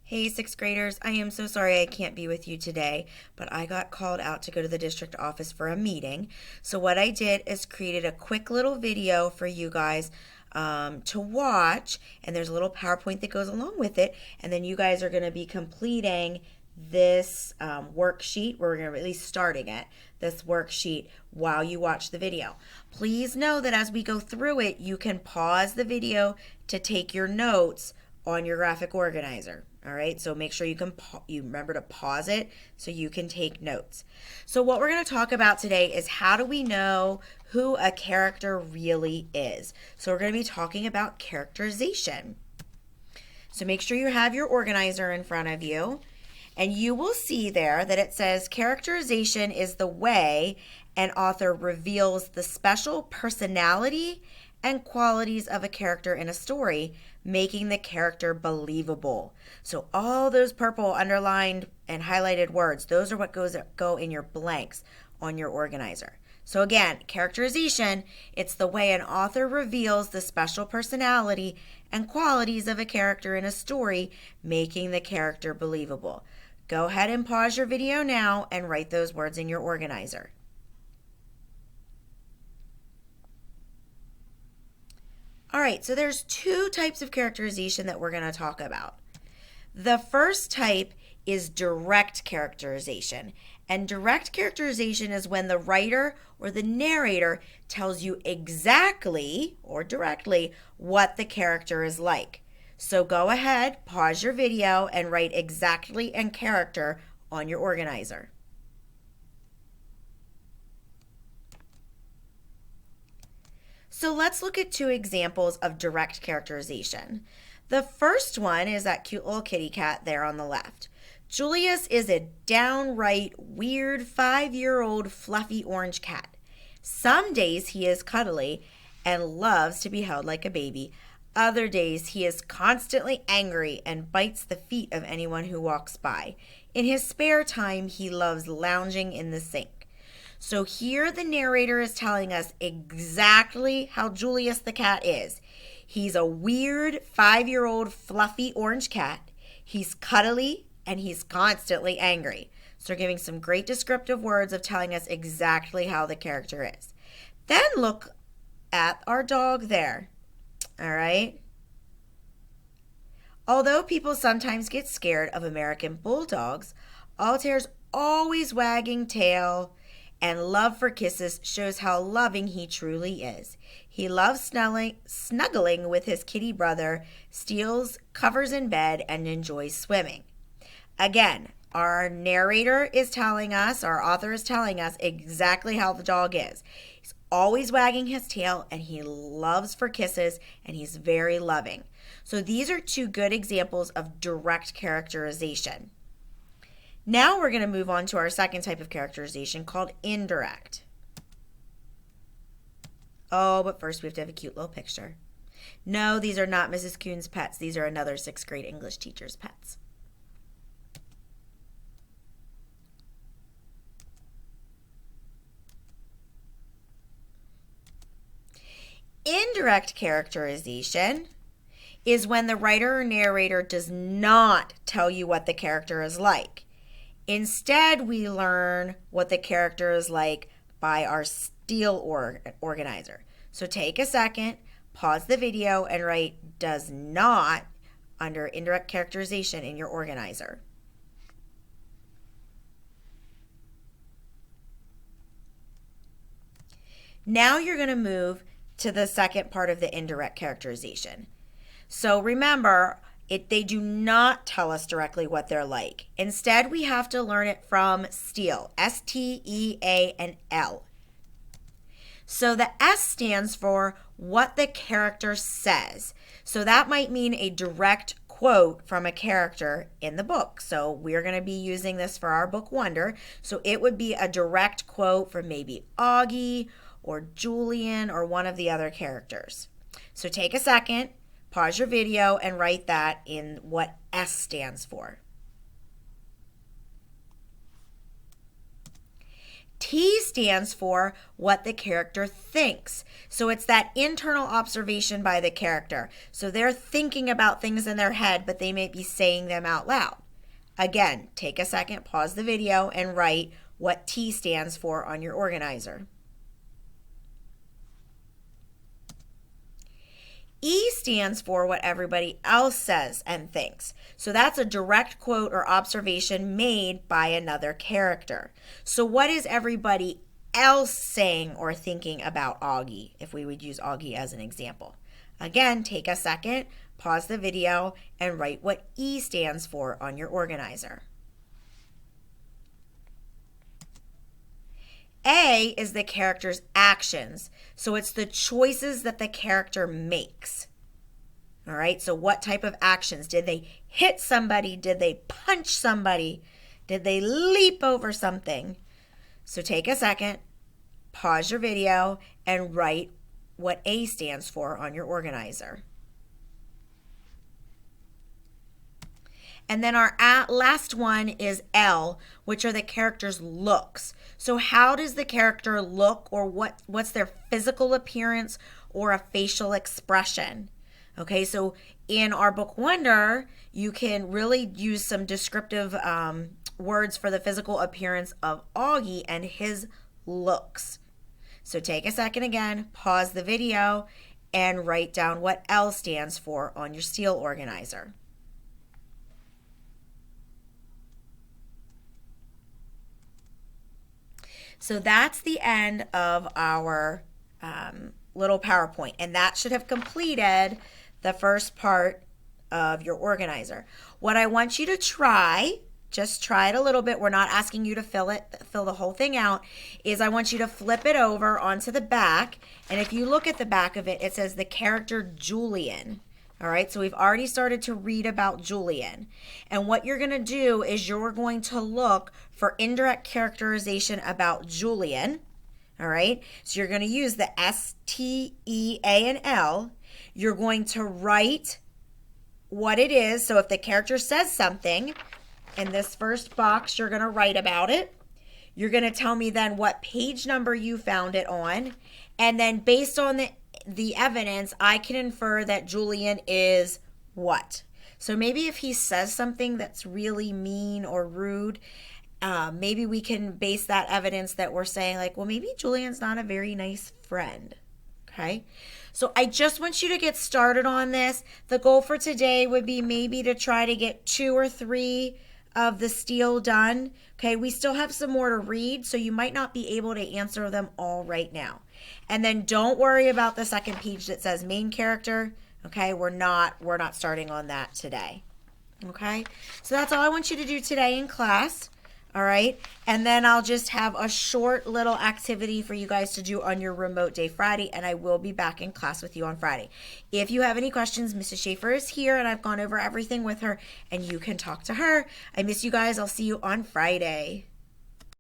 Hey, sixth graders, I am so sorry I can't be with you today, but I got called out to go to the district office for a meeting. So, what I did is created a quick little video for you guys to watch, and there's a little PowerPoint that goes along with it. And then you guys are going to be completing this worksheet. We're going to at least starting it, this worksheet, while you watch the video. Please know that as we go through it, you can pause the video to take your notes on your graphic organizer. All right, so make sure you remember to pause it so you can take notes. So what we're going to talk about today is how do we know who a character really is. So we're going to be talking about characterization. So make sure you have your organizer in front of you, and you will see there that it says characterization is the way an author reveals the special personality and qualities of a character in a story, making the character believable. So all those purple underlined and highlighted words, those are what go in your blanks on your organizer. So again, characterization, it's the way an author reveals the special personality and qualities of a character in a story, making the character believable. Go ahead and pause your video now and write those words in your organizer. All right, so there's two types of characterization that we're going to talk about. The first type is direct characterization. And direct characterization is when the writer or the narrator tells you exactly or directly what the character is like. So go ahead, pause your video, and write exactly and character on your organizer. So let's look at two examples of direct characterization. The first one is that cute little kitty cat there on the left. Julius is a downright weird 5-year-old fluffy orange cat. Some days he is cuddly and loves to be held like a baby. Other days he is constantly angry and bites the feet of anyone who walks by. In his spare time, he loves lounging in the sink. So here the narrator is telling us exactly how Julius the cat is. He's a weird 5-year-old fluffy orange cat. He's cuddly and he's constantly angry. So we're giving some great descriptive words of telling us exactly how the character is. Then look at our dog there. All right. Although people sometimes get scared of American bulldogs, Altair's always wagging tail and love for kisses shows how loving he truly is. He loves snuggling with his kitty brother, steals covers in bed, and enjoys swimming. Again, our narrator is telling us, our author is telling us exactly how the dog is. He's always wagging his tail, and he loves for kisses, and he's very loving. So these are two good examples of direct characterization. Now we're going to move on to our second type of characterization called indirect. Oh, but first we have to have a cute little picture. No, these are not Mrs. Kuhn's pets. These are another sixth grade English teacher's pets. Indirect characterization is when the writer or narrator does not tell you what the character is like. Instead, we learn what the character is like by our steel organizer. So take a second, pause the video, and write does not under indirect characterization in your organizer. Now you're going to move to the second part of the indirect characterization. So remember, they do not tell us directly what they're like. Instead, we have to learn it from STEAL, S-T-E-A-L. So the S stands for what the character says. So that might mean a direct quote from a character in the book. So we're going to be using this for our book Wonder. So it would be a direct quote from maybe Augie or Julian or one of the other characters. So take a second. Pause your video and write that in what S stands for. T stands for what the character thinks. So it's that internal observation by the character. So they're thinking about things in their head, but they may be saying them out loud. Again, take a second, pause the video, and write what T stands for on your organizer. E stands for what everybody else says and thinks. So that's a direct quote or observation made by another character. So what is everybody else saying or thinking about Augie, if we would use Augie as an example? Again, take a second, pause the video, and write what E stands for on your organizer. A is the character's actions. So it's the choices that the character makes. All right, so what type of actions? Did they hit somebody? Did they punch somebody? Did they leap over something? So take a second, pause your video, and write what A stands for on your organizer. And then our last one is L, which are the character's looks. So how does the character look, or what's their physical appearance or a facial expression? Okay, so in our book Wonder, you can really use some descriptive words for the physical appearance of Augie and his looks. So take a second again, pause the video, and write down what L stands for on your steel organizer. So that's the end of our little PowerPoint, and that should have completed the first part of your organizer. What I want you to try, just try it a little bit, we're not asking you to fill the whole thing out, is I want you to flip it over onto the back, and if you look at the back of it, it says the character Julian. All right, so we've already started to read about Julian. And what you're going to do is you're going to look for indirect characterization about Julian. All right, so you're going to use the S, T, E, A, and L. You're going to write what it is. So if the character says something, in this first box, you're going to write about it. You're going to tell me then what page number you found it on. And then based on the evidence, I can infer that Julian is what? So maybe if he says something that's really mean or rude, maybe we can base that evidence that we're saying like, well, maybe Julian's not a very nice friend. Okay. So I just want you to get started on this. The goal for today would be maybe to try to get 2 or 3 of the steel done. Okay, we still have some more to read, so you might not be able to answer them all right now. And then don't worry about the second page that says main character. Okay, we're not starting on that today. Okay, so that's all I want you to do today in class. All right, and then I'll just have a short little activity for you guys to do on your remote day Friday, and I will be back in class with you on Friday. If you have any questions, Mrs. Schaefer is here, and I've gone over everything with her, and you can talk to her. I miss you guys. I'll see you on Friday.